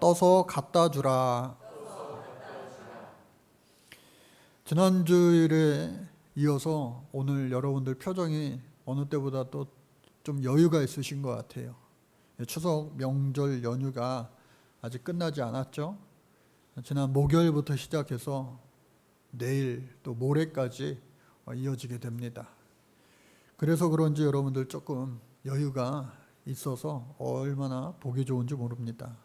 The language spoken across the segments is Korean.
떠서 갖다 주라. 지난주일에 이어서 오늘 여러분들 표정이 어느 때보다 또 좀 여유가 있으신 것 같아요. 추석 명절 연휴가 아직 끝나지 않았죠. 지난 목요일부터 시작해서 내일 또 모레까지 이어지게 됩니다. 그래서 그런지 여러분들 조금 여유가 있어서 얼마나 보기 좋은지 모릅니다.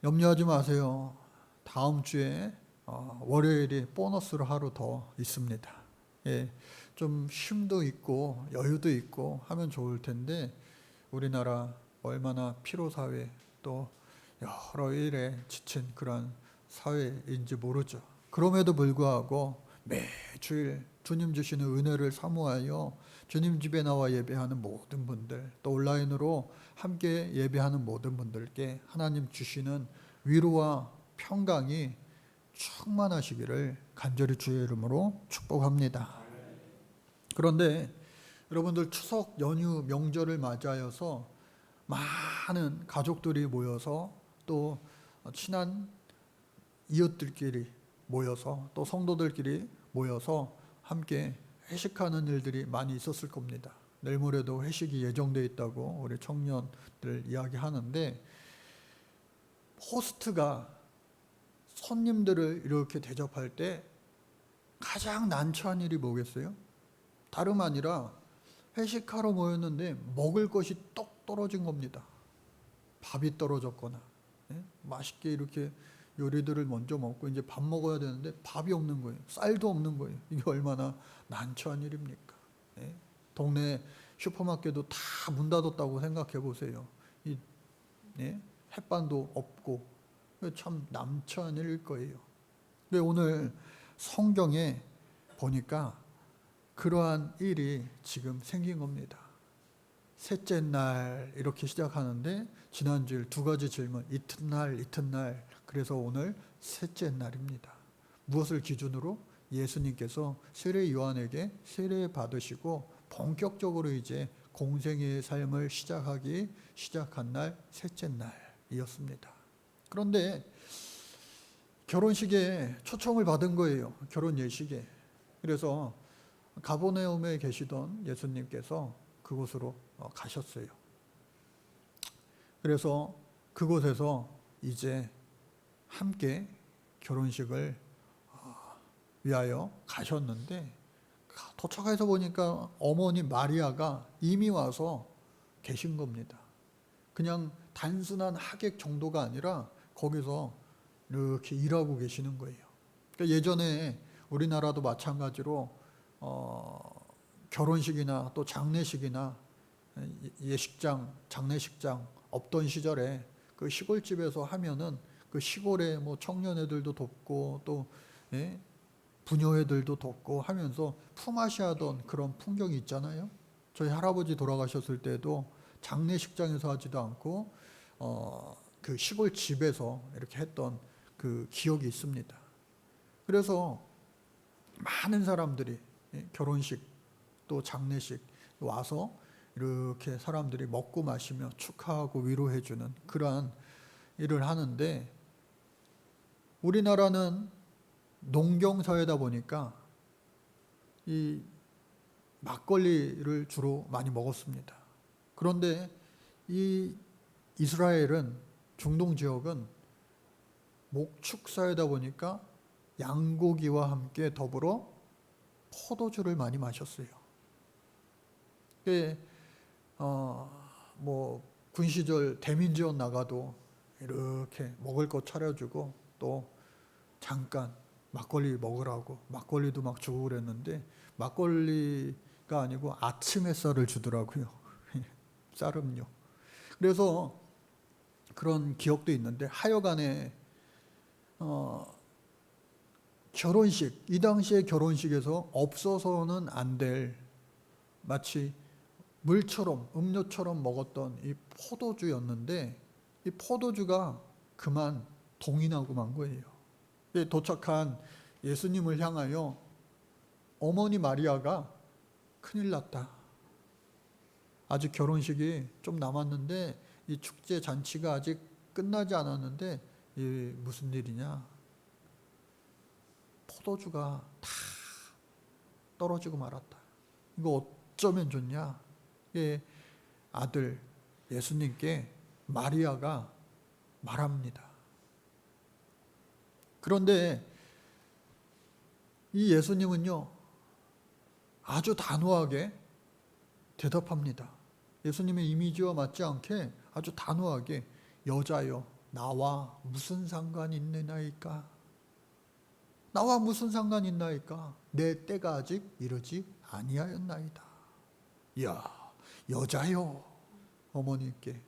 염려하지 마세요. 다음 주에 월요일이 보너스로 하루 더 있습니다. 예, 좀 쉼도 있고 여유도 있고 하면 좋을 텐데 우리나라 얼마나 피로사회 또 여러 일에 지친 그런 사회인지 모르죠. 그럼에도 불구하고 매주일 주님 주시는 은혜를 사모하여 주님 집에 나와 예배하는 모든 분들, 또 온라인으로 함께 예배하는 모든 분들께 하나님 주시는 위로와 평강이 충만하시기를 간절히 주의 이름으로 축복합니다. 그런데 여러분들 추석 연휴 명절을 맞이하여서 많은 가족들이 모여서 또 친한 이웃들끼리 모여서 또 성도들끼리 모여서 함께 회식하는 일들이 많이 있었을 겁니다. 내일 모레도 회식이 예정되어 있다고 우리 청년들 이야기하는데, 호스트가 손님들을 이렇게 대접할 때 가장 난처한 일이 뭐겠어요? 다름 아니라 회식하러 모였는데 먹을 것이 똑 떨어진 겁니다. 밥이 떨어졌거나 맛있게 이렇게 요리들을 먼저 먹고 이제 밥 먹어야 되는데 밥이 없는 거예요. 쌀도 없는 거예요. 이게 얼마나 난처한 일입니까? 동네 슈퍼마켓도 다 문 닫았다고 생각해 보세요. 햇반도 없고 참 난처한 일일 거예요. 근데 오늘 성경에 보니까 그러한 일이 지금 생긴 겁니다. 셋째 날 이렇게 시작하는데 지난주일 두 가지 질문, 이튿날, 그래서 오늘 셋째 날입니다. 무엇을 기준으로? 예수님께서 세례 요한에게 세례 받으시고 본격적으로 이제 공생의 삶을 시작한 날 셋째 날이었습니다. 그런데 결혼식에 초청을 받은 거예요. 결혼 예식에. 그래서 가버나움에 계시던 예수님께서 그곳으로 가셨어요. 그래서 그곳에서 이제 함께 결혼식을 위하여 가셨는데, 도착해서 보니까 어머니 마리아가 이미 와서 계신 겁니다. 그냥 단순한 하객 정도가 아니라 거기서 이렇게 일하고 계시는 거예요. 그러니까 예전에 우리나라도 마찬가지로 결혼식이나 또 장례식이나 예식장, 장례식장 없던 시절에 그 시골집에서 하면은 그 시골에 뭐 청년애들도 돕고 또 부녀애들도 돕고 하면서 품앗이 하던 그런 풍경이 있잖아요. 저희 할아버지 돌아가셨을 때도 장례식장에서 하지도 않고 그 시골집에서 이렇게 했던 그 기억이 있습니다. 그래서 많은 사람들이 결혼식 또 장례식 와서 이렇게 사람들이 먹고 마시며 축하하고 위로해주는 그러한 일을 하는데, 우리나라는 농경사회다 보니까 이 막걸리를 주로 많이 먹었습니다. 그런데 이 이스라엘은, 중동 지역은 목축사회다 보니까 양고기와 함께 더불어 포도주를 많이 마셨어요. 뭐 군시절 대민지원 나가도 이렇게 먹을 것 차려주고 또 잠깐 막걸리 먹으라고 막걸리도 막 주고 그랬는데, 막걸리가 아니고 아침 햇살을 주더라고요. 쌀음료. 그래서 그런 기억도 있는데, 하여간에 결혼식, 이 당시에 결혼식에서 없어서는 안 될, 마치 물처럼 음료처럼 먹었던 이 포도주였는데, 이 포도주가 그만 동이 나고 만 거예요. 도착한 예수님을 향하여 어머니 마리아가 큰일 났다. 아직 결혼식이 좀 남았는데 이 축제 잔치가 아직 끝나지 않았는데 무슨 일이냐? 포도주가 다 떨어지고 말았다. 이거 어쩌면 좋냐? 아들 예수님께 마리아가 말합니다. 그런데 이 예수님은요, 아주 단호하게 대답합니다. 예수님의 이미지와 맞지 않게 아주 단호하게, 여자여 나와 무슨 상관이 있느냐이까? 나와 무슨 상관이 있나이까? 내 때가 아직 이르지 아니하였나이다. 이야, 여자요, 어머니께.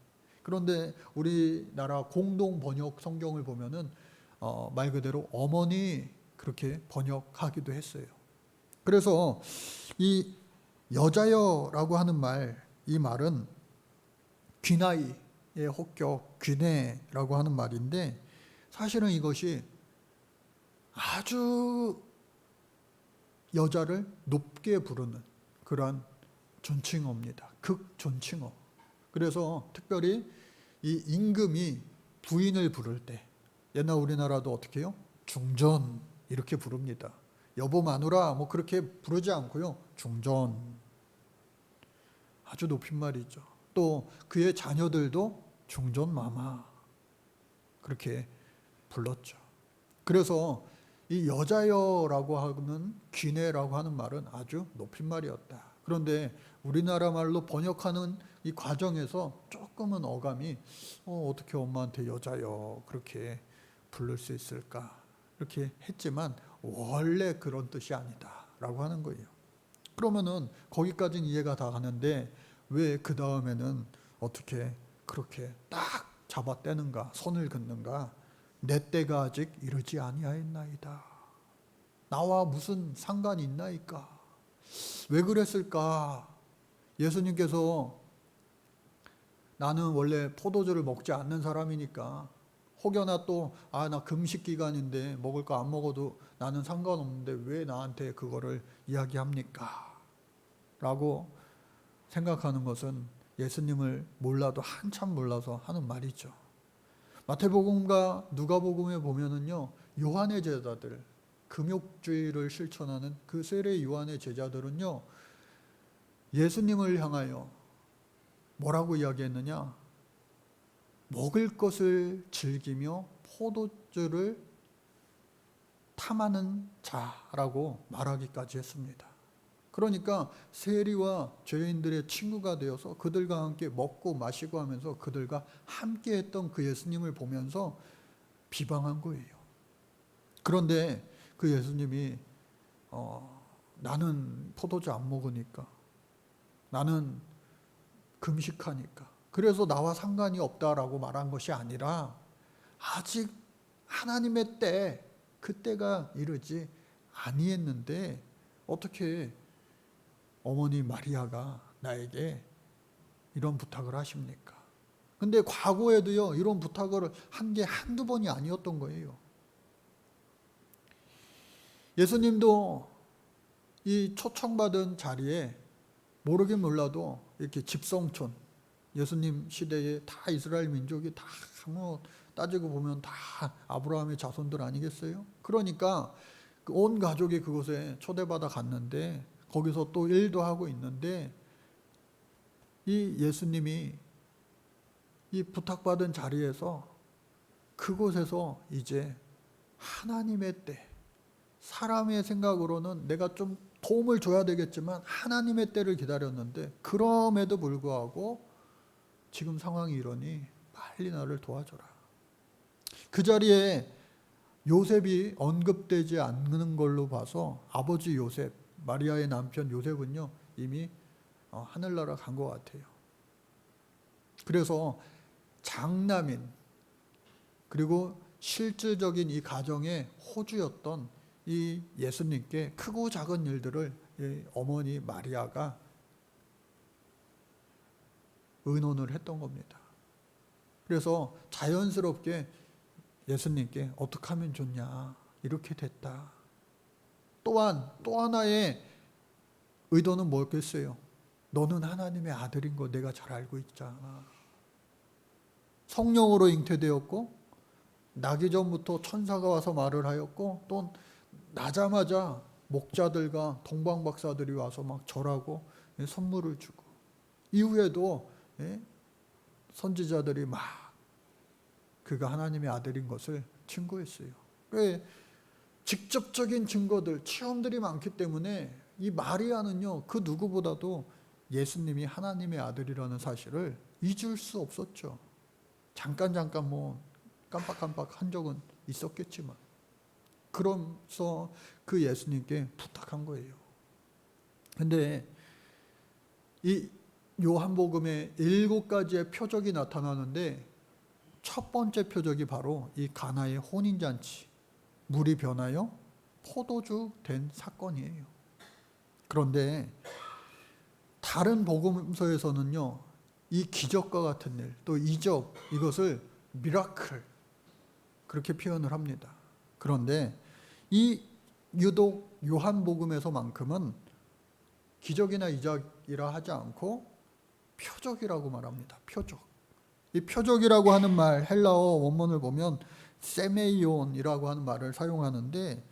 그런데 우리나라 공동 번역 성경을 보면은 말 그대로 어머니 그렇게 번역하기도 했어요. 그래서 이 여자여라고 하는 말, 이 말은 귀나이의 혹격, 귀내라고 하는 말인데, 사실은 이것이 아주 여자를 높게 부르는 그러한 존칭어입니다. 극존칭어. 그래서 특별히 이 임금이 부인을 부를 때, 옛날 우리나라도 어떻게 해요? 중전 이렇게 부릅니다. 여보 마누라 뭐 그렇게 부르지 않고요, 중전. 아주 높임말이죠. 또 그의 자녀들도 중전 마마 그렇게 불렀죠. 그래서 이 여자여라고 하는 귀내라고 하는 말은 아주 높임말이었다. 그런데 우리나라 말로 번역하는 이 과정에서 조금은 어감이 어떻게 엄마한테 여자여 그렇게 부를 수 있을까 이렇게 했지만, 원래 그런 뜻이 아니다 라고 하는 거예요. 그러면은 거기까지는 이해가 다 가는데, 왜 그 다음에는 어떻게 그렇게 딱 잡아떼는가, 선을 긋는가? 내 때가 아직 이르지 아니하였나이다. 나와 무슨 상관이 있나이까? 왜 그랬을까? 예수님께서 나는 원래 포도주를 먹지 않는 사람이니까, 혹여나 또 나 금식 기간인데 먹을 거 안 먹어도 나는 상관없는데 왜 나한테 그거를 이야기합니까? 라고 생각하는 것은 예수님을 몰라도 한참 몰라서 하는 말이죠. 마태복음과 누가복음에 보면은요, 요한의 제자들, 금욕주의를 실천하는 그 세례 요한의 제자들은요, 예수님을 향하여 뭐라고 이야기했느냐? 먹을 것을 즐기며 포도주를 탐하는 자라고 말하기까지 했습니다. 그러니까 세리와 죄인들의 친구가 되어서 그들과 함께 먹고 마시고 하면서 그들과 함께 했던 그 예수님을 보면서 비방한 거예요. 그런데 그 예수님이 나는 포도주 안 먹으니까, 나는 금식하니까, 그래서 나와 상관이 없다라고 말한 것이 아니라, 아직 하나님의 때, 그때가 이르지 아니했는데 어떻게 어머니 마리아가 나에게 이런 부탁을 하십니까? 근데 과거에도요, 이런 부탁을 한 게 한두 번이 아니었던 거예요. 예수님도 이 초청받은 자리에 모르긴 몰라도 이렇게 집성촌, 예수님 시대에 다 이스라엘 민족이 다 뭐 따지고 보면 다 아브라함의 자손들 아니겠어요? 그러니까 온 가족이 그곳에 초대받아 갔는데, 거기서 또 일도 하고 있는데, 이 예수님이 이 부탁받은 자리에서, 그곳에서 이제 하나님의 때, 사람의 생각으로는 내가 좀 도움을 줘야 되겠지만 하나님의 때를 기다렸는데, 그럼에도 불구하고 지금 상황이 이러니 빨리 나를 도와줘라. 그 자리에 요셉이 언급되지 않는 걸로 봐서 아버지 요셉, 마리아의 남편 요셉은요, 이미 하늘나라 간 것 같아요. 그래서 장남인, 그리고 실질적인 이 가정의 호주였던 이 예수님께 크고 작은 일들을 이 어머니 마리아가 의논을 했던 겁니다. 그래서 자연스럽게 예수님께 어떻게 하면 좋냐, 이렇게 됐다. 또한 또 하나의 의도는 뭐였겠어요? 너는 하나님의 아들인 거 내가 잘 알고 있잖아. 성령으로 잉태되었고 나기 전부터 천사가 와서 말을 하였고 또 나자마자 목자들과 동방박사들이 와서 막 절하고 선물을 주고 이후에도 선지자들이 막 그가 하나님의 아들인 것을 증거했어요. 왜? 직접적인 증거들, 체험들이 많기 때문에 이 마리아는요, 그 누구보다도 예수님이 하나님의 아들이라는 사실을 잊을 수 없었죠. 잠깐 뭐 깜빡 한 적은 있었겠지만, 그러면서 그 예수님께 부탁한 거예요. 근데 이 요한복음에 7가지의 표적이 나타나는데 첫 번째 표적이 바로 이 가나의 혼인잔치, 물이 변하여 포도주 된 사건이에요. 그런데 다른 복음서에서는요, 이 기적과 같은 일, 또 이적, 이것을 미라클 그렇게 표현을 합니다. 그런데 이 유독 요한복음에서만큼은 기적이나 이적이라 하지 않고 표적이라고 말합니다. 표적. 이 표적이라고 하는 말, 헬라어 원문을 보면 세메이온이라고 하는 말을 사용하는데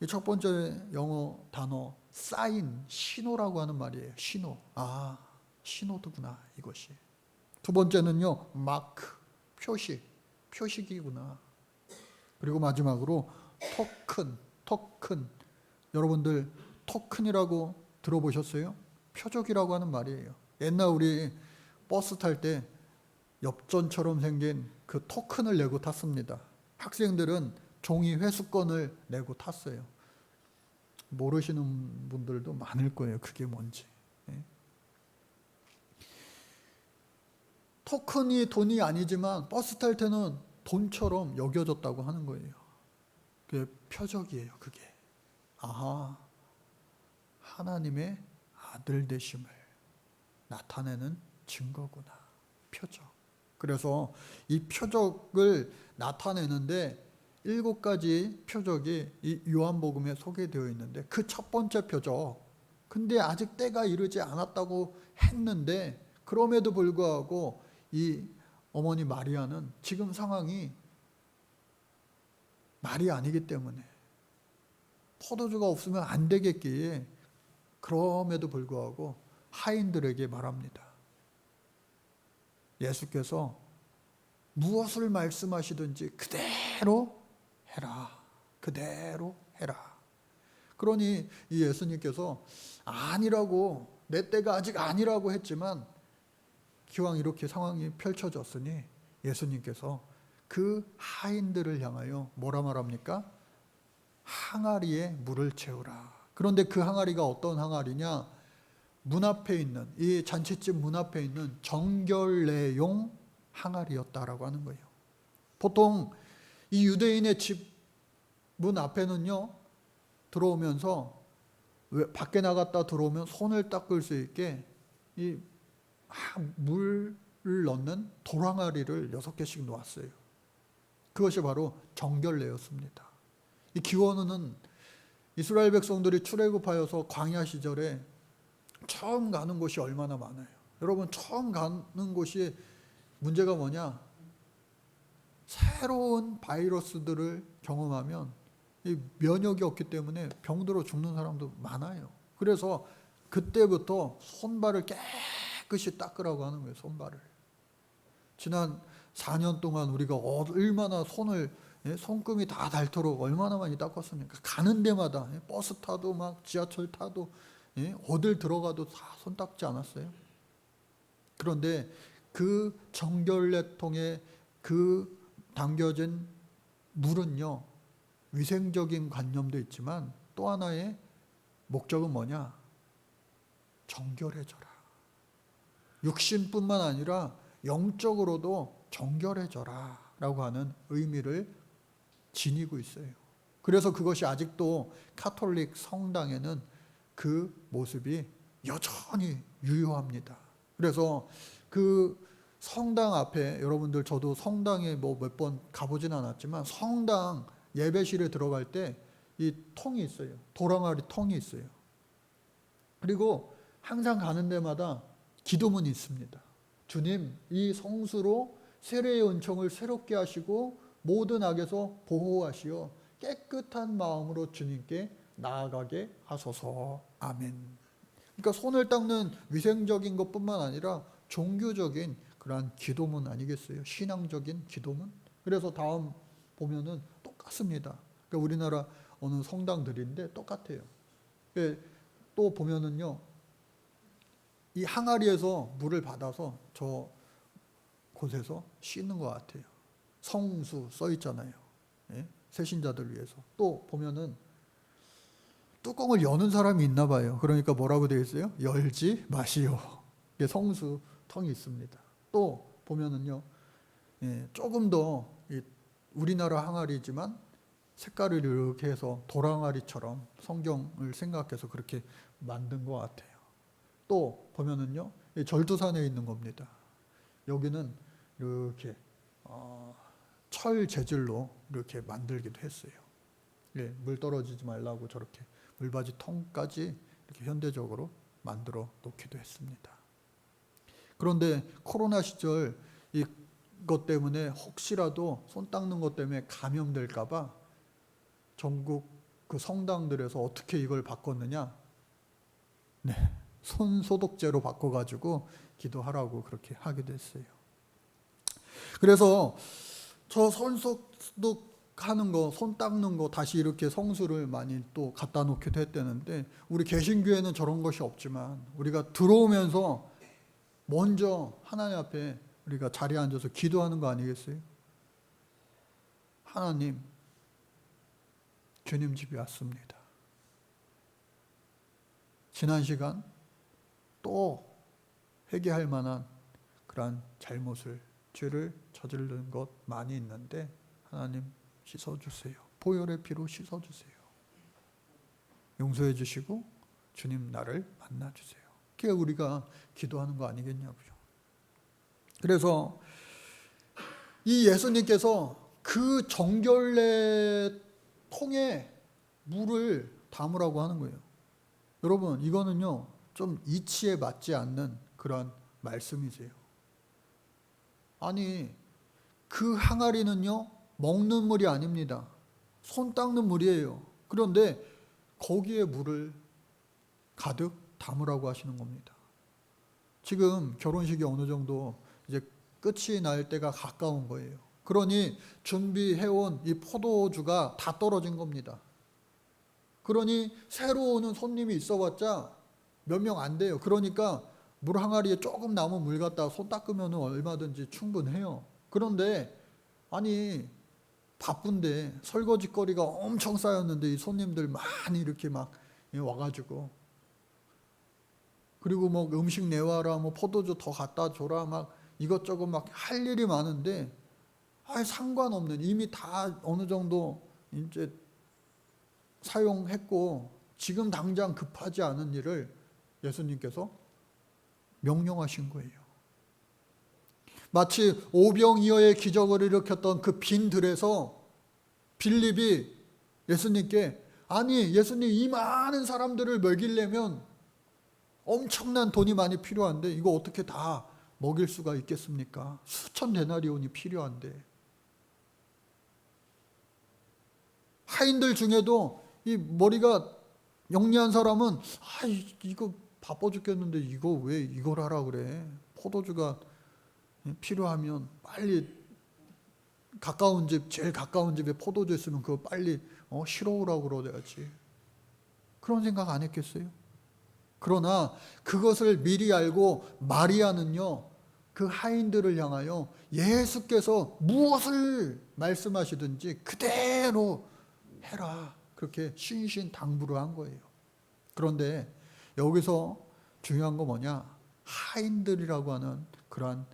이 첫 번째 영어 단어 사인, 신호라고 하는 말이에요. 신호. 아, 신호도구나 이것이. 두 번째는요, 마크, 표식, 표식이구나. 그리고 마지막으로 토큰. 여러분들 토큰이라고 들어보셨어요? 표적이라고 하는 말이에요. 옛날 우리 버스 탈 때 엽전처럼 생긴 그 토큰을 내고 탔습니다. 학생들은 종이 회수권을 내고 탔어요. 모르시는 분들도 많을 거예요. 그게 뭔지. 토큰이 돈이 아니지만 버스 탈 때는 돈처럼 여겨졌다고 하는 거예요. 그게 표적이에요. 그게. 아하, 하나님의 아들 되심을 나타내는 증거구나. 표적. 그래서 이 표적을 나타내는데 7가지 표적이 이 요한복음에 소개되어 있는데 그 첫 번째 표적, 근데 아직 때가 이르지 않았다고 했는데 그럼에도 불구하고 이 어머니 마리아는 지금 상황이 말이 아니기 때문에 포도주가 없으면 안 되겠기에 그럼에도 불구하고 하인들에게 말합니다. 예수께서 무엇을 말씀하시든지 그대로 해라. 그대로 해라. 그러니 이 예수님께서 아니라고, 내 때가 아직 아니라고 했지만 기왕 이렇게 상황이 펼쳐졌으니 예수님께서 그 하인들을 향하여 뭐라 말합니까? 항아리에 물을 채우라. 그런데 그 항아리가 어떤 항아리냐? 문 앞에 있는, 이 잔치집 문 앞에 있는 정결례용 항아리였다라고 하는 거예요. 보통 이 유대인의 집 문 앞에는요, 들어오면서 밖에 나갔다 들어오면 손을 닦을 수 있게 이 물을 넣는 돌항아리를 6개씩 놓았어요. 그것이 바로 정결례였습니다. 이 기원은 이스라엘 백성들이 출애굽하여서 광야 시절에 처음 가는 곳이 얼마나 많아요. 여러분, 처음 가는 곳이 문제가 뭐냐? 새로운 바이러스들을 경험하면 이 면역이 없기 때문에 병들어 죽는 사람도 많아요. 그래서 그때부터 손발을 깨끗이 닦으라고 하는 거예요. 손발을. 지난 4년 동안 우리가 얼마나 손을, 손금이 다 닳도록 얼마나 많이 닦았습니까? 가는 데마다 버스 타도 막 지하철 타도 어딜 들어가도 다 손 닦지 않았어요? 그런데 그 정결례통에 그 담겨진 물은요, 위생적인 관념도 있지만 또 하나의 목적은 뭐냐? 정결해져라. 육신뿐만 아니라 영적으로도 정결해져라 라고 하는 의미를 지니고 있어요. 그래서 그것이 아직도 카톨릭 성당에는 그 모습이 여전히 유효합니다. 그래서 그 성당 앞에, 여러분들 저도 성당에 뭐 몇 번 가보진 않았지만 성당 예배실에 들어갈 때 이 통이 있어요. 도랑아리 통이 있어요. 그리고 항상 가는 데마다 기도문이 있습니다. 주님, 이 성수로 세례의 은총을 새롭게 하시고 모든 악에서 보호하시어 깨끗한 마음으로 주님께 나아가게 하소서. 아멘. 그러니까 손을 닦는 위생적인 것뿐만 아니라 종교적인 그러한 기도문 아니겠어요? 신앙적인 기도문. 그래서 다음 보면은 똑같습니다. 그러니까 우리나라 어느 성당들인데 똑같아요. 또 보면은요, 이 항아리에서 물을 받아서 저 곳에서 씻는 것 같아요. 성수 써 있잖아요. 예? 새신자들 위해서. 또 보면은 뚜껑을 여는 사람이 있나 봐요. 그러니까 뭐라고 되어 있어요? 열지 마시오. 이게 성수통이 있습니다. 또 보면은요, 예, 조금 더 우리나라 항아리지만 색깔을 이렇게 해서 돌항아리처럼 성경을 생각해서 그렇게 만든 것 같아요. 또 보면은요, 절두산에 있는 겁니다. 여기는 이렇게 철 재질로 이렇게 만들기도 했어요. 예, 물 떨어지지 말라고 저렇게 물받이 통까지 이렇게 현대적으로 만들어 놓기도 했습니다. 그런데 코로나 시절 이것 때문에 혹시라도 손 닦는 것 때문에 감염될까 봐 전국 그 성당들에서 어떻게 이걸 바꿨느냐? 네, 손 소독제로 바꿔가지고 기도하라고 그렇게 하게 됐어요. 그래서 저 손 소독하는 거, 손 닦는 거 다시 이렇게 성수를 많이 또 갖다 놓기도 했다는데, 우리 개신교회는 저런 것이 없지만 우리가 들어오면서 먼저 하나님 앞에 우리가 자리에 앉아서 기도하는 거 아니겠어요? 하나님, 주님 집에 왔습니다. 지난 시간 또 회개할 만한 그러한 잘못을, 죄를 저지른 것 많이 있는데 하나님 씻어주세요. 보혈의 피로 씻어주세요. 용서해 주시고 주님 나를 만나주세요. 그게 우리가 기도하는 거 아니겠냐고요. 그래서 이 예수님께서 그 정결례 통에 물을 담으라고 하는 거예요. 여러분, 이거는요 좀 이치에 맞지 않는 그런 말씀이세요. 아니, 그 항아리는요 먹는 물이 아닙니다. 손 닦는 물이에요. 그런데 거기에 물을 가득 담으라고 하시는 겁니다. 지금 결혼식이 어느 정도 이제 끝이 날 때가 가까운 거예요. 그러니 준비해온 이 포도주가 다 떨어진 겁니다. 그러니 새로 오는 손님이 있어봤자 몇 명 안 돼요. 그러니까 물 항아리에 조금 남은 물 갖다가 손 닦으면 얼마든지 충분해요. 그런데 아니, 바쁜데 설거지거리가 엄청 쌓였는데 이 손님들 많이 이렇게 막 와가지고, 그리고 뭐 음식 내와라, 뭐 포도주 더 갖다 줘라, 막 이것저것 막 할 일이 많은데, 상관없는, 이미 다 어느 정도 이제 사용했고 지금 당장 급하지 않은 일을 예수님께서 명령하신 거예요. 마치 오병이어의 기적을 일으켰던 그 빈 들에서 빌립이 예수님께, 아니 예수님, 이 많은 사람들을 먹이려면 엄청난 돈이 많이 필요한데 이거 어떻게 다 먹일 수가 있겠습니까? 수천 데나리온이 필요한데. 하인들 중에도 이 머리가 영리한 사람은 이거 바빠 죽겠는데 이거 왜 이걸 하라 그래? 포도주가 필요하면 빨리 가까운 집, 제일 가까운 집에 포도주 있으면 그거 빨리 실어오라고 그러야지. 그런 생각 안 했겠어요? 그러나 그것을 미리 알고 마리아는요, 그 하인들을 향하여 예수께서 무엇을 말씀하시든지 그대로 해라, 그렇게 신신당부를 한 거예요. 그런데 여기서 중요한 거 뭐냐? 하인들이라고 하는 그러한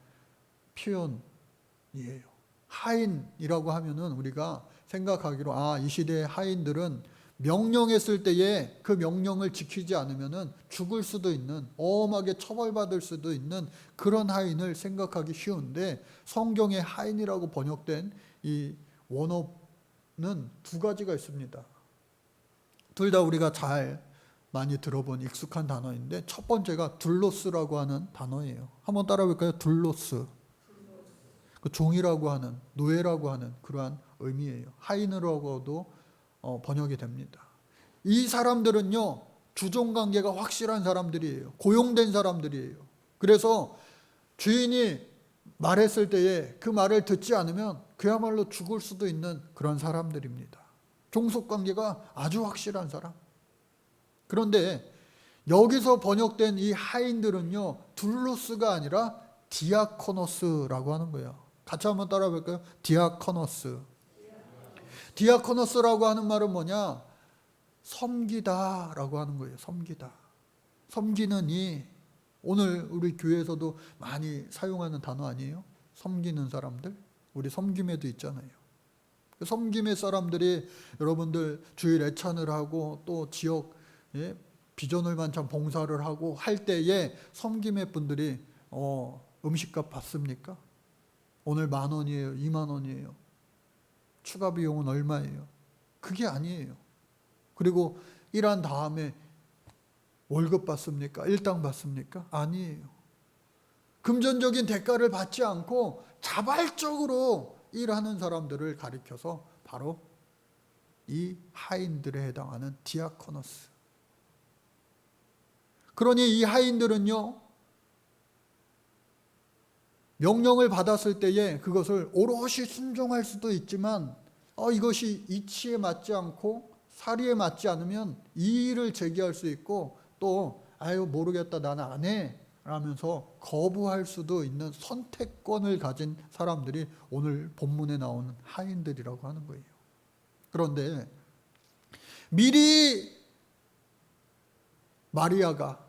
표현이에요. 하인이라고 하면은 우리가 생각하기로, 이 시대의 하인들은 명령했을 때에 그 명령을 지키지 않으면은 죽을 수도 있는, 엄하게 처벌받을 수도 있는 그런 하인을 생각하기 쉬운데, 성경의 하인이라고 번역된 이 원어는 두 가지가 있습니다. 둘 다 우리가 잘 많이 들어본 익숙한 단어인데, 첫 번째가 둘로스라고 하는 단어예요. 한번 따라해볼까요? 둘로스. 그 종이라고 하는, 노예라고 하는 그러한 의미예요. 하인으로도 번역이 됩니다. 이 사람들은요, 주종관계가 확실한 사람들이에요. 고용된 사람들이에요. 그래서 주인이 말했을 때에 그 말을 듣지 않으면 그야말로 죽을 수도 있는 그런 사람들입니다. 종속관계가 아주 확실한 사람. 그런데 여기서 번역된 이 하인들은요, 둘로스가 아니라 디아코노스라고 하는 거예요. 같이 한번 따라 볼까요? 디아코노스. 디아코노스라고 하는 말은 뭐냐? 섬기다라고 하는 거예요. 섬기다. 섬기는 이, 오늘 우리 교회에서도 많이 사용하는 단어 아니에요? 섬기는 사람들. 우리 섬김에도 있잖아요. 그 섬김의 사람들이 여러분들 주일 애찬을 하고 또 지역 비전을 만찬 봉사를 하고 할 때에 섬김의 분들이 음식값 받습니까? 오늘 10,000원이에요, 20,000원이에요. 추가 비용은 얼마예요? 그게 아니에요. 그리고 일한 다음에 월급 받습니까? 일당 받습니까? 아니에요. 금전적인 대가를 받지 않고 자발적으로 일하는 사람들을 가리켜서 바로 이 하인들에 해당하는 디아코노스. 그러니 이 하인들은요, 명령을 받았을 때에 그것을 오롯이 순종할 수도 있지만 이것이 이치에 맞지 않고 사리에 맞지 않으면 이의를 제기할 수 있고 또 아유 모르겠다 나는 안 해 라면서 거부할 수도 있는 선택권을 가진 사람들이 오늘 본문에 나오는 하인들이라고 하는 거예요. 그런데 미리 마리아가,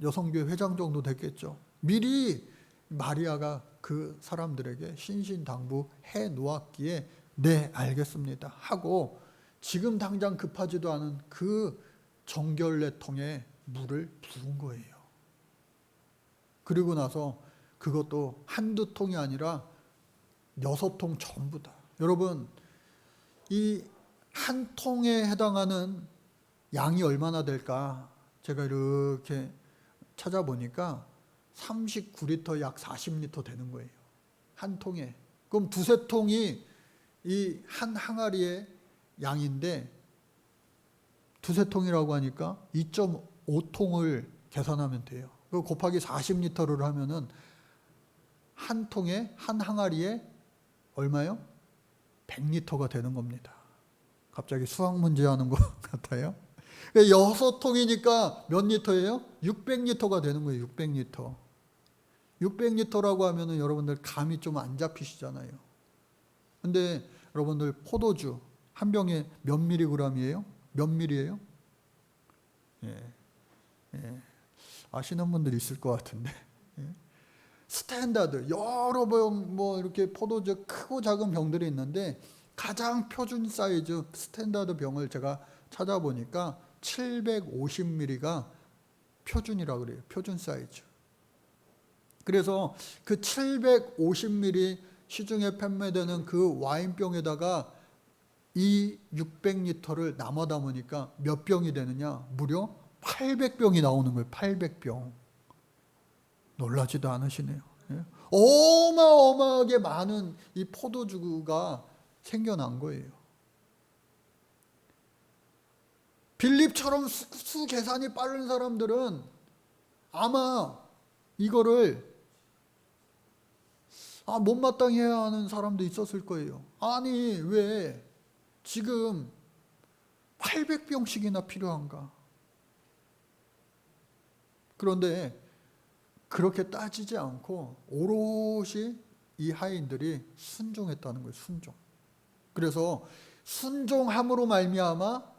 여성교회 회장 정도 됐겠죠, 미리 마리아가 그 사람들에게 신신당부해 놓았기에 네 알겠습니다 하고 지금 당장 급하지도 않은 그 정결례통에 물을 부은 거예요. 그리고 나서 그것도 한두 통이 아니라 6통 전부 다. 여러분, 이 한 통에 해당하는 양이 얼마나 될까? 제가 이렇게 찾아보니까 39리터, 약 40리터 되는 거예요. 한 통에. 그럼 두세 통이 이 한 항아리의 양인데 두세 통이라고 하니까 2.5통을 계산하면 돼요. 그 곱하기 40리터를 하면은 한 통에, 한 항아리에 얼마요? 100리터가 되는 겁니다. 갑자기 수학 문제 하는 것 같아요. 6통이니까 몇 리터예요? 600리터가 되는 거예요. 600리터. 600리터라고 하면은 여러분들 감이 좀 안 잡히시잖아요. 근데 여러분들 포도주 한 병에 몇 미리그램이에요? 몇 밀이에요? 아시는 분들 있을 것 같은데. 스탠다드 여러 병 뭐 이렇게 포도주 크고 작은 병들이 있는데 가장 표준 사이즈 스탠다드 병을 제가 찾아보니까 750ml가 표준이라고 그래요. 표준 사이즈. 그래서 그 750ml 시중에 판매되는 그 와인병에다가 이 600리터를 남아 담으니까 몇 병이 되느냐? 무려 800병이 나오는 거예요. 800병. 놀라지도 않으시네요. 어마어마하게 많은 이 포도주가 생겨난 거예요. 빌립처럼 수 계산이 빠른 사람들은 아마 이거를 못마땅히 해야 하는 사람도 있었을 거예요. 아니 왜 지금 800병씩이나 필요한가? 그런데 그렇게 따지지 않고 오롯이 이 하인들이 순종했다는 거예요. 순종. 그래서 순종함으로 말미암아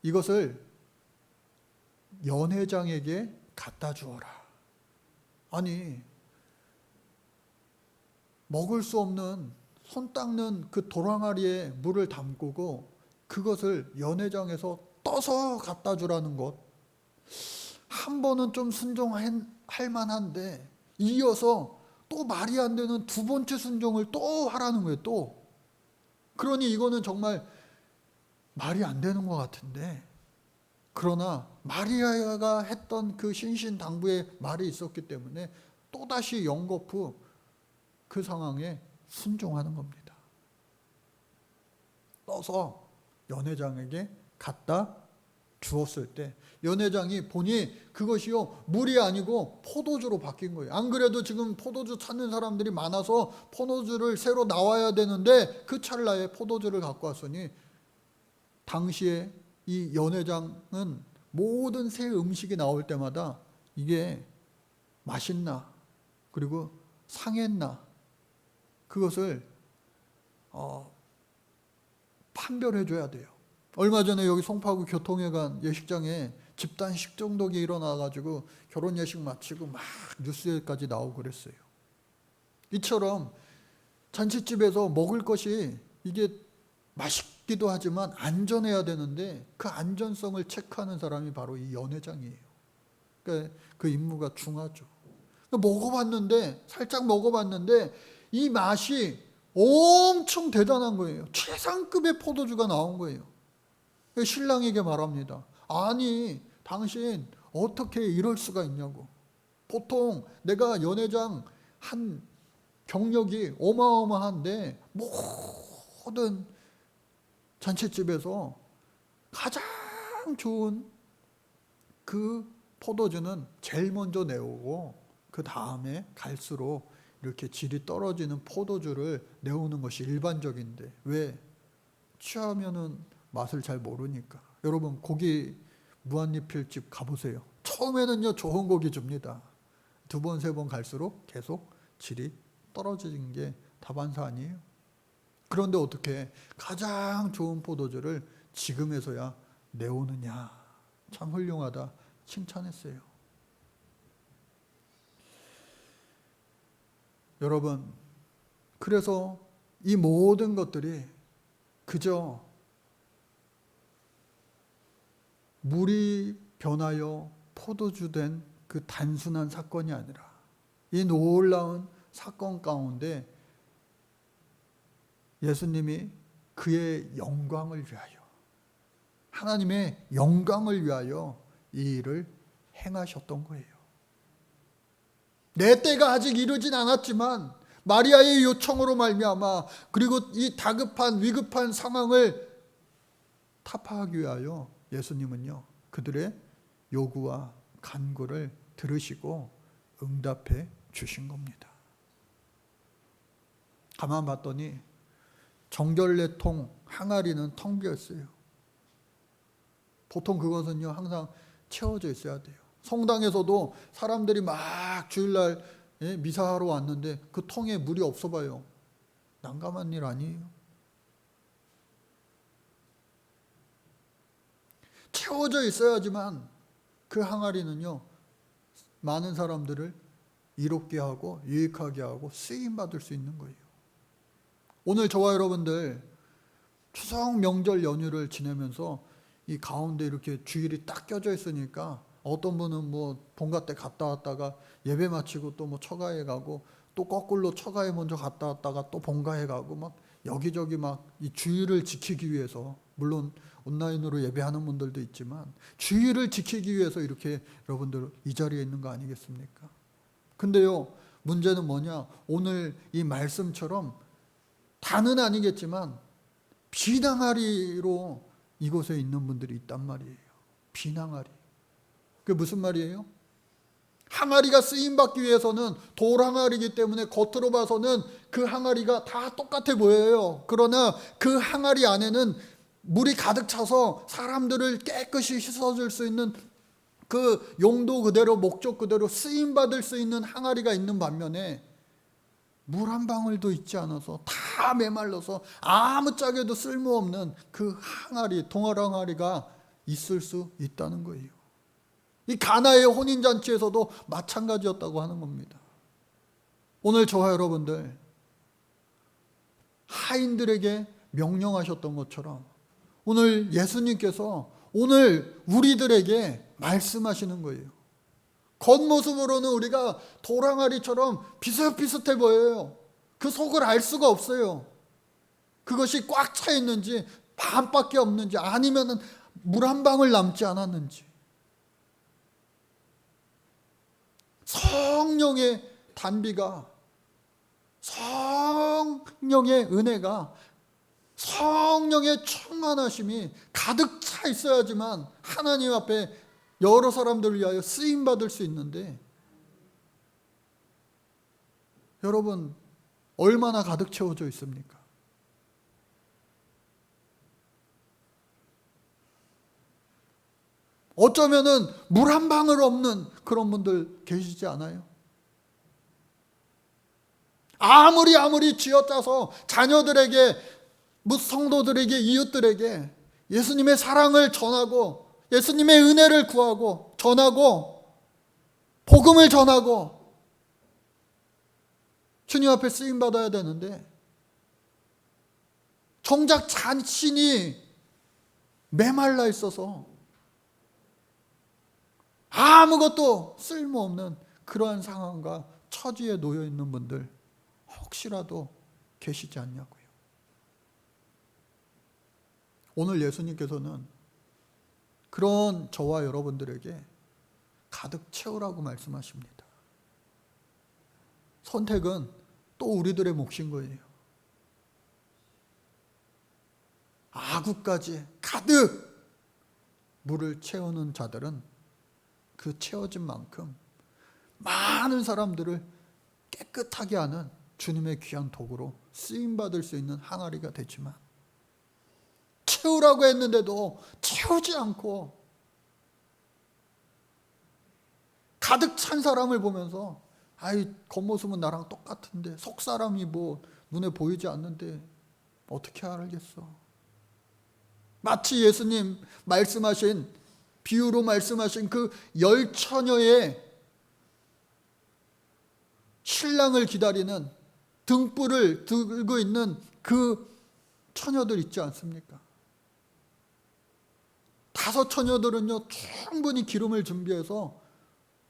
이것을 연회장에게 갖다 주어라. 아니 먹을 수 없는 손 닦는 그 도랑아리에 물을 담그고 그것을 연회장에서 떠서 갖다 주라는 것. 한 번은 좀 순종할 만한데 이어서 또 말이 안 되는 두 번째 순종을 또 하라는 거예요. 또. 그러니 이거는 정말 말이 안 되는 것 같은데, 그러나 마리아가 했던 그 신신당부의 말이 있었기 때문에 또다시 연거푸 그 상황에 순종하는 겁니다. 떠서 연회장에게 갖다 주었을 때 연회장이 보니 그것이요 물이 아니고 포도주로 바뀐 거예요. 안 그래도 지금 포도주 찾는 사람들이 많아서 포도주를 새로 나와야 되는데 그 찰나에 포도주를 갖고 왔으니, 당시에 이 연회장은 모든 새 음식이 나올 때마다 이게 맛있나 그리고 상했나 그것을 판별해 줘야 돼요. 얼마 전에 여기 송파구 교통회관 예식장에 집단 식중독이 일어나가지고 결혼 예식 마치고 막 뉴스에까지 나오고 그랬어요. 이처럼 잔치집에서 먹을 것이 이게 맛있기도 하지만 안전해야 되는데 그 안전성을 체크하는 사람이 바로 이 연회장이에요. 그러니까 그 임무가 중하죠. 먹어봤는데, 살짝 먹어봤는데 이 맛이 엄청 대단한 거예요. 최상급의 포도주가 나온 거예요. 신랑에게 말합니다. 아니, 당신 어떻게 이럴 수가 있냐고. 보통 내가 연회장 한 경력이 어마어마한데 모든 잔치집에서 가장 좋은 그 포도주는 제일 먼저 내오고 그 다음에 갈수록 이렇게 질이 떨어지는 포도주를 내오는 것이 일반적인데, 왜? 취하면은 맛을 잘 모르니까. 여러분 고기 무한리필집 가보세요. 처음에는요 좋은 고기 줍니다. 두 번, 세 번 갈수록 계속 질이 떨어지는 게 다반사 아니에요? 그런데 어떻게 가장 좋은 포도주를 지금에서야 내오느냐. 참 훌륭하다 칭찬했어요. 여러분, 그래서 이 모든 것들이 그저 물이 변하여 포도주 된 그 단순한 사건이 아니라 이 놀라운 사건 가운데 예수님이 그의 영광을 위하여, 하나님의 영광을 위하여 이 일을 행하셨던 거예요. 내 때가 아직 이르진 않았지만 마리아의 요청으로 말미암아, 그리고 이 다급한 위급한 상황을 타파하기 위하여 예수님은요 그들의 요구와 간구를 들으시고 응답해 주신 겁니다. 가만 봤더니 정결례통 항아리는 텅 비어 있어요. 보통 그것은요 항상 채워져 있어야 돼요. 성당에서도 사람들이 막 주일날 미사하러 왔는데 그 통에 물이 없어 봐요. 난감한 일 아니에요? 채워져 있어야지만 그 항아리는요 많은 사람들을 이롭게 하고 유익하게 하고 쓰임받을 수 있는 거예요. 오늘 저와 여러분들 추석 명절 연휴를 지내면서 이 가운데 이렇게 주일이 딱 껴져 있으니까 어떤 분은 뭐 본가 때 갔다 왔다가 예배 마치고 또 뭐 처가에 가고, 또 거꾸로 처가에 먼저 갔다 왔다가 또 본가에 가고, 막 여기저기 막 이 주일을 지키기 위해서, 물론 온라인으로 예배하는 분들도 있지만 주일을 지키기 위해서 이렇게 여러분들 이 자리에 있는 거 아니겠습니까? 근데요 문제는 뭐냐, 오늘 이 말씀처럼 다는 아니겠지만 비낭아리로 이곳에 있는 분들이 있단 말이에요. 비낭아리. 그게 무슨 말이에요? 항아리가 쓰임받기 위해서는 돌 항아리이기 때문에 겉으로 봐서는 그 항아리가 다 똑같아 보여요. 그러나 그 항아리 안에는 물이 가득 차서 사람들을 깨끗이 씻어줄 수 있는 그 용도 그대로 목적 그대로 쓰임받을 수 있는 항아리가 있는 반면에 물 한 방울도 있지 않아서 다 메말라서 아무짝에도 쓸모없는 그 항아리, 동알 항아리가 있을 수 있다는 거예요. 이 가나의 혼인잔치에서도 마찬가지였다고 하는 겁니다. 오늘 저와 여러분들 하인들에게 명령하셨던 것처럼 오늘 예수님께서 오늘 우리들에게 말씀하시는 거예요. 겉모습으로는 우리가 돌항아리처럼 비슷비슷해 보여요. 그 속을 알 수가 없어요. 그것이 꽉 차 있는지 반밖에 없는지 아니면 물 한 방울 남지 않았는지. 성령의 단비가 성령의 은혜가, 성령의 충만하심이 가득 차 있어야지만 하나님 앞에 여러 사람들을 위하여 쓰임받을 수 있는데, 여러분 얼마나 가득 채워져 있습니까? 어쩌면은 물 한 방울 없는 그런 분들 계시지 않아요? 아무리 쥐어짜서 자녀들에게, 성도들에게, 이웃들에게 예수님의 사랑을 전하고 예수님의 은혜를 구하고 전하고 복음을 전하고 주님 앞에 쓰임받아야 되는데, 정작 자신이 메말라 있어서 아무것도 쓸모없는 그러한 상황과 처지에 놓여 있는 분들 혹시라도 계시지 않냐고요. 오늘 예수님께서는 그런 저와 여러분들에게 가득 채우라고 말씀하십니다. 선택은 또 우리들의 몫인 거예요. 아구까지 가득 물을 채우는 자들은 그 채워진 만큼 많은 사람들을 깨끗하게 하는 주님의 귀한 도구로 쓰임받을 수 있는 항아리가 되지만, 채우라고 했는데도 채우지 않고 가득 찬 사람을 보면서 아이, 겉모습은 나랑 똑같은데, 속 사람이 뭐 눈에 보이지 않는데 어떻게 알겠어? 마치 예수님 말씀하신, 비유로 말씀하신 그 10처녀의 신랑을 기다리는 등불을 들고 있는 그 처녀들 있지 않습니까? 5 처녀들은요 충분히 기름을 준비해서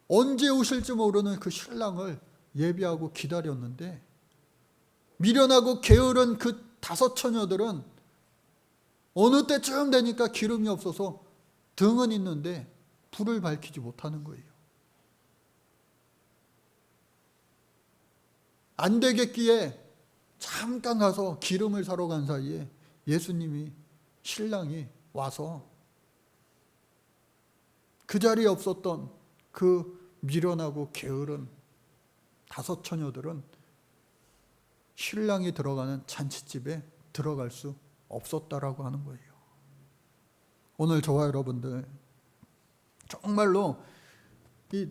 언제 오실지 모르는 그 신랑을 예비하고 기다렸는데, 미련하고 게으른 그 5 처녀들은 어느 때쯤 되니까 기름이 없어서 등은 있는데 불을 밝히지 못하는 거예요. 안 되겠기에 잠깐 가서 기름을 사러 간 사이에 예수님이, 신랑이 와서 그 자리에 없었던 그 미련하고 게으른 5 처녀들은 신랑이 들어가는 잔치집에 들어갈 수 없었다라고 하는 거예요. 오늘 저와 여러분들 정말로 이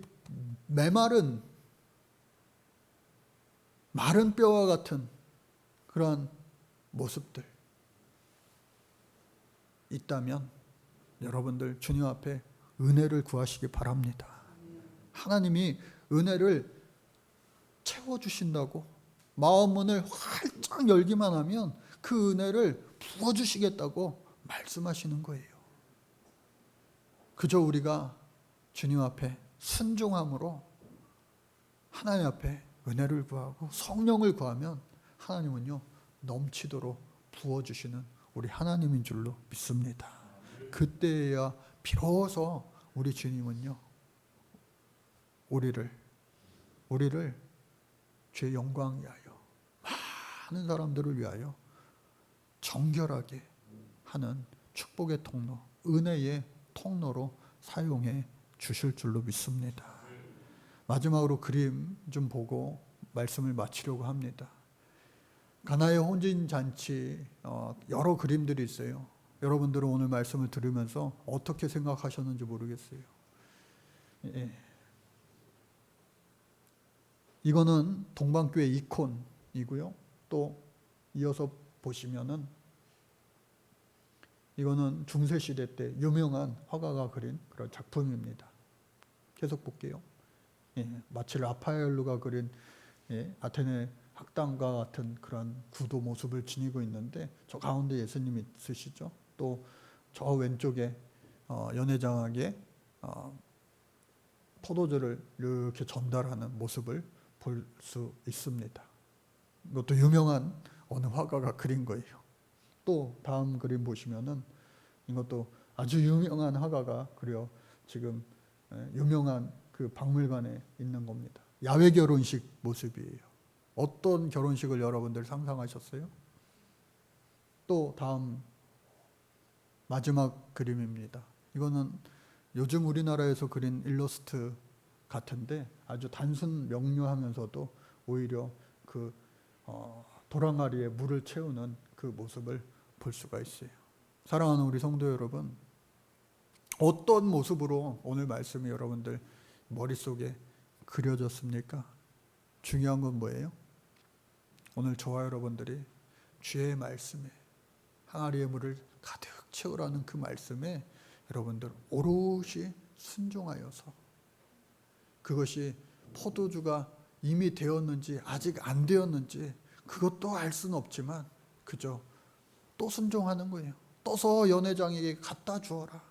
메마른 마른 뼈와 같은 그러한 모습들 있다면 여러분들 주님 앞에 은혜를 구하시기 바랍니다. 하나님이 은혜를 채워주신다고, 마음 문을 활짝 열기만 하면 그 은혜를 부어주시겠다고 말씀하시는 거예요. 그저 우리가 주님 앞에 순종함으로 하나님 앞에 은혜를 구하고 성령을 구하면 하나님은요 넘치도록 부어주시는 우리 하나님인 줄로 믿습니다. 그때야 비로소 우리 주님은요 우리를 주의 영광 위하여, 많은 사람들을 위하여 정결하게 하는 축복의 통로, 은혜의 통로로 사용해 주실 줄로 믿습니다. 마지막으로 그림 좀 보고 말씀을 마치려고 합니다. 가나의 혼인 잔치 여러 그림들이 있어요. 여러분들은 오늘 말씀을 들으면서 어떻게 생각하셨는지 모르겠어요. 예. 이거는 동방교회 이콘이고요. 또 이어서 보시면은 이거는 중세시대 때 유명한 화가가 그린 그런 작품입니다. 계속 볼게요. 예, 마치 라파엘로가 그린 아테네 학당과 같은 그런 구도 모습을 지니고 있는데, 저 가운데 예수님이 있으시죠. 또 저 왼쪽에 연회장에게 포도주를 이렇게 전달하는 모습을 볼 수 있습니다. 이것도 유명한 어느 화가가 그린 거예요. 또 다음 그림 보시면은 이것도 아주 유명한 화가가 그려 지금 유명한 그 박물관에 있는 겁니다. 야외 결혼식 모습이에요. 어떤 결혼식을 여러분들 상상하셨어요? 또 다음 마지막 그림입니다. 이거는 요즘 우리나라에서 그린 일러스트 같은데 아주 단순 명료하면서도 오히려 그 도랑아리에 물을 채우는 그 모습을 볼 수가 있어요. 사랑하는 우리 성도 여러분, 어떤 모습으로 오늘 말씀이 여러분들 머릿속에 그려졌습니까? 중요한 건 뭐예요? 오늘 저와 여러분들이 주의 말씀에 항아리의 물을 가득 채우라는 그 말씀에 여러분들 오롯이 순종하여서, 그것이 포도주가 이미 되었는지 아직 안 되었는지 그것도 알 수는 없지만 그저 또 순종하는 거예요. 떠서 연회장에게 갖다 주어라.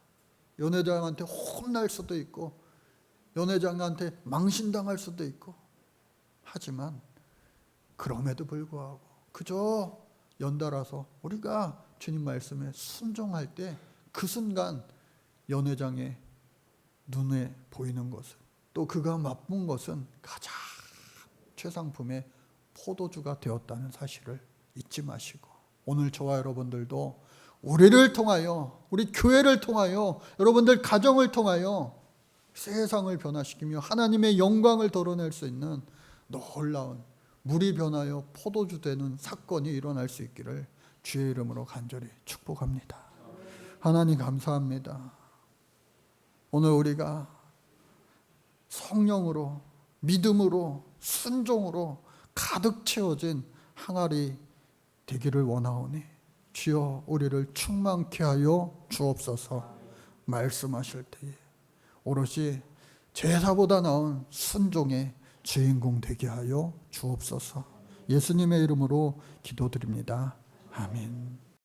연회장한테 혼날 수도 있고 연회장한테 망신당할 수도 있고, 하지만 그럼에도 불구하고 그저 연달아서 우리가 주님 말씀에 순종할 때 그 순간 연회장의 눈에 보이는 것은, 또 그가 맛본 것은 가장 최상품의 포도주가 되었다는 사실을 잊지 마시고, 오늘 저와 여러분들도 우리를 통하여, 우리 교회를 통하여, 여러분들 가정을 통하여 세상을 변화시키며 하나님의 영광을 드러낼 수 있는 놀라운 물이 변하여 포도주 되는 사건이 일어날 수 있기를 주의 이름으로 간절히 축복합니다. 하나님 감사합니다. 오늘 우리가 성령으로, 믿음으로, 순종으로 가득 채워진 항아리 되기를 원하오니 주여 우리를 충만케 하여 주옵소서. 말씀하실 때에 오롯이 제사보다 나은 순종의 주인공 되게 하여 주옵소서. 예수님의 이름으로 기도드립니다. 아멘.